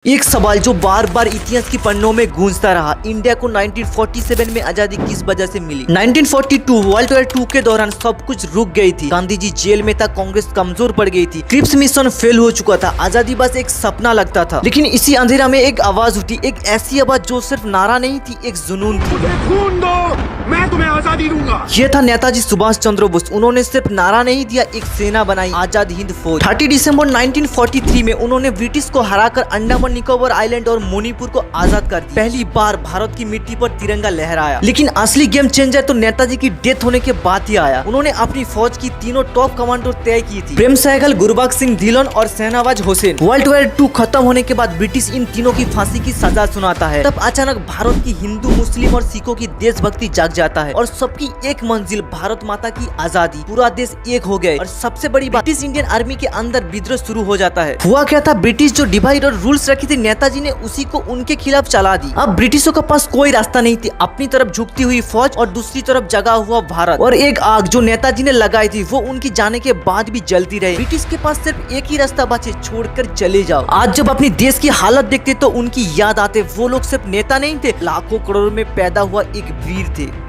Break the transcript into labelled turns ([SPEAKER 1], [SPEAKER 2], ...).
[SPEAKER 1] एक सवाल जो बार बार इतिहास की पन्नों में गूंजता रहा, इंडिया को 1947 में आजादी किस वजह से मिली। 1942 वर्ल्ड वॉर 2 के दौरान सब कुछ रुक गई थी, गांधी जी जेल में था, कांग्रेस कमजोर पड़ गई थी, क्रिप्स मिशन फेल हो चुका था, आजादी बस एक सपना लगता था। लेकिन इसी अंधेरा में एक आवाज उठी, एक ऐसी आवाज जो सिर्फ नारा नहीं थी, एक जुनून थी।
[SPEAKER 2] खून दो, मैं तुम्हें आजादी दूंगा।
[SPEAKER 1] ये था नेताजी सुभाष चंद्र बोस। उन्होंने सिर्फ नारा नहीं दिया, एक सेना बनाई, आजाद हिंद फौज। 30 दिसंबर 1943 में उन्होंने ब्रिटिश को हराकर अंडमान निकोबार आइलैंड और मणिपुर को आजाद कर दिया। पहली बार भारत की मिट्टी पर तिरंगा लहराया। लेकिन असली गेम चेंजर तो नेताजी की डेथ होने के बाद ही आया। उन्होंने अपनी फौज की तीनों टॉप कमांडर तय की थी, प्रेम सहगल, गुरबख्श सिंह धिल्लन और शहनवाज हुसैन। वर्ल्ड वॉर 2 खत्म होने के बाद ब्रिटिश इन तीनों की फांसी की सजा सुनाता है। तब अचानक भारत की हिंदू, मुस्लिम और सिखों की देशभक्ति जाग जाता है और सबकी एक मंजिल, भारत माता की आजादी। पूरा देश एक हो गए और सबसे बड़ी बात, ब्रिटिश इंडियन आर्मी के अंदर विद्रोह शुरू हो जाता है। हुआ क्या था, ब्रिटिश जो डिवाइड और रूल्स रखी थी, नेताजी ने उसी को उनके खिलाफ चला दी। अब ब्रिटिशों के पास कोई रास्ता नहीं थी, अपनी तरफ झुकती हुई फौज और दूसरी तरफ जगा हुआ भारत। और एक आग जो नेताजी ने लगाई थी वो उनकी जाने के बाद भी जलती रही। ब्रिटिश के पास सिर्फ एक ही रास्ता बचे, छोड़कर चले जाओ। आज जब अपनी देश की हालत देखते तो उनकी याद आते, वो लोग सिर्फ नेता नहीं थे, लाखों करोड़ों में पैदा हुआ एक वीर थे।